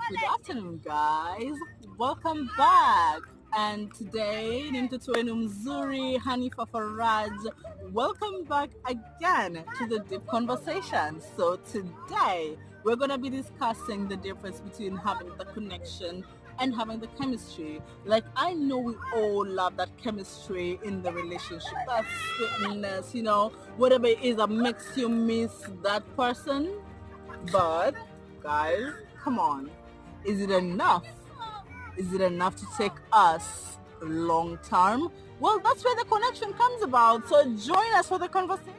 Good afternoon, guys. Welcome back. And today, Nimtutuenu Mzuri, Hanifa Faraj, welcome back again to the Deep Conversation. So today, we're going to be discussing the difference between having the connection and having the chemistry. Like, I know we all love that chemistry in the relationship, that sweetness, whatever it is that makes you miss that person. But, guys, come on. Is it enough? Is it enough to take us long term? Well, that's where the connection comes about. So join us for the conversation.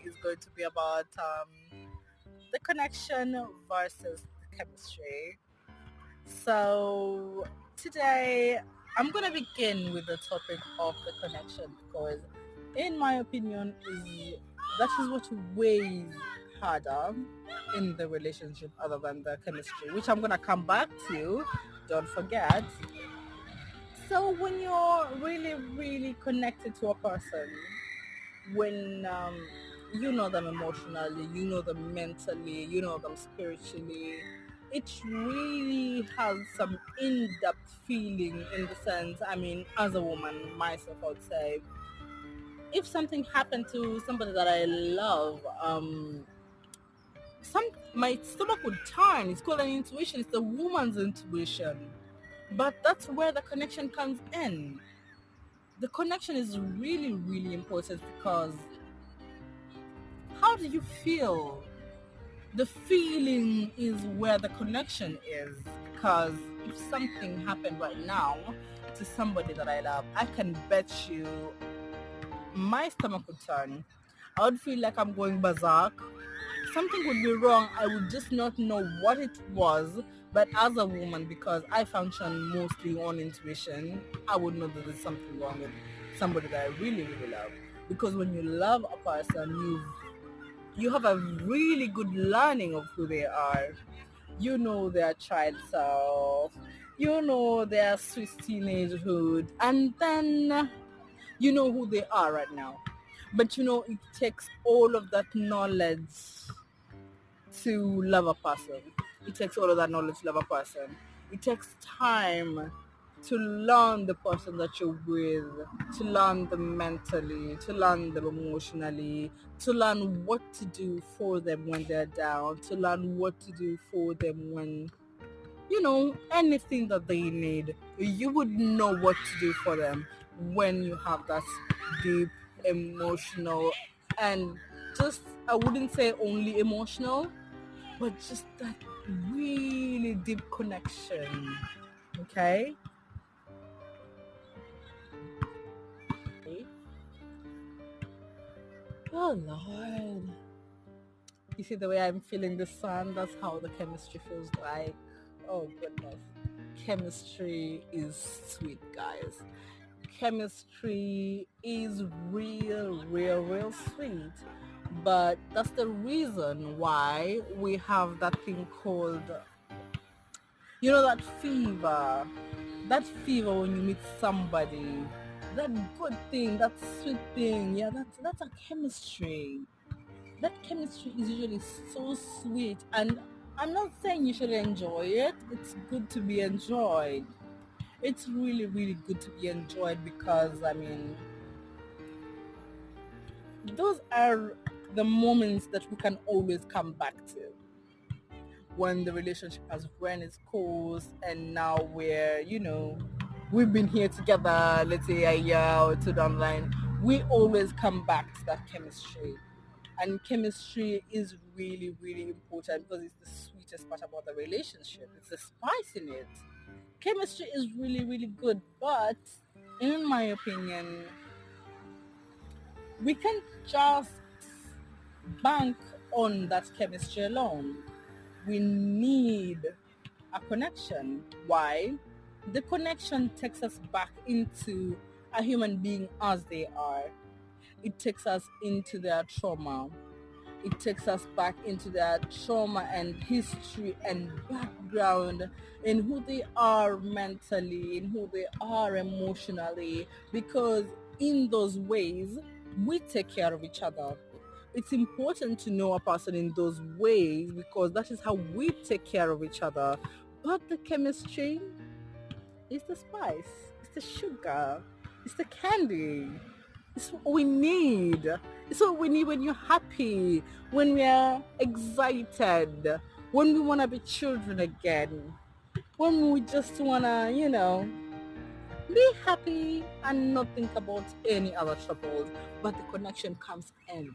It's going to be about the connection versus the chemistry. So today I'm going to begin with the topic of the connection because in my opinion that is what weighs harder in the relationship other than the chemistry, which I'm going to come back to. Don't forget. So when you're really, really connected to a person, when you know them emotionally, you know them mentally, you know them spiritually, it really has some in-depth feeling in the sense, I mean, as a woman, myself, I would say, if something happened to somebody that I love, my stomach would turn. It's called an intuition. It's the woman's intuition. But that's where the connection comes in. The connection is really, really important because how do you feel? The feeling is where the connection is, because if something happened right now to somebody that I love, I can bet you my stomach would turn. I would feel like I'm going berserk. Something would be wrong. I would just not know what it was. But as a woman, because I function mostly on intuition, I would know that there's something wrong with somebody that I really, really love. Because when you love a person, you have a really good learning of who they are. You know their child self. You know their sweet teenagehood. And then you know who they are right now. But it takes all of that knowledge to love a person. It takes all of that knowledge to love a person. It takes time to learn the person that you're with, to learn them mentally, to learn them emotionally, to learn what to do for them when they're down, to learn what to do for them when, anything that they need. You would know what to do for them when you have that deep, emotional, and just, I wouldn't say only emotional, but just that really deep connection. Okay? Oh Lord. You see the way I'm feeling the sun? That's how the chemistry feels like. Oh goodness. Chemistry is sweet, guys. Chemistry is real, real, real sweet. But that's the reason why we have that thing called, that fever. That fever when you meet somebody. That good thing, that sweet thing. Yeah, that's a chemistry. That chemistry is usually so sweet, and I'm not saying you should enjoy it. It's good to be enjoyed. It's really, really good to be enjoyed because, I mean, those are the moments that we can always come back to when the relationship has run its course and now we've been here together, let's say a year or two down the line. We always come back to that chemistry. And chemistry is really, really important because it's the sweetest part about the relationship. It's the spice in it. Chemistry is really, really good, but in my opinion, we can't just bank on that chemistry alone. We need a connection. Why? The connection takes us back into a human being as they are. It takes us into their trauma. It takes us back into their trauma and history and background in who they are mentally, in who they are emotionally, because in those ways, we take care of each other. It's important to know a person in those ways because that is how we take care of each other. But the chemistry is the spice, it's the sugar, it's the candy. It's what we need. It's what we need when you're happy, when we're excited, when we want to be children again, when we just want to, be happy and not think about any other troubles. But the connection comes in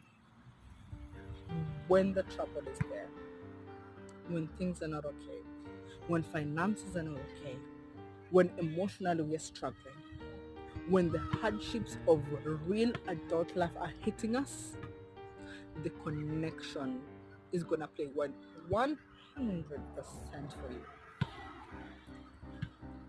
when the trouble is there, when things are not okay, when finances are not okay, when emotionally we're struggling, when the hardships of real adult life are hitting us. The connection is gonna play 100% for you.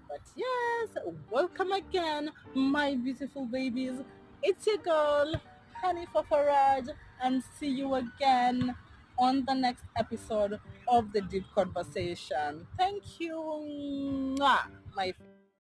But yes, welcome again, my beautiful babies. It's your girl, Hanifa Faraj, and see you again on the next episode of the Deep Conversation. Thank you, Mwah, my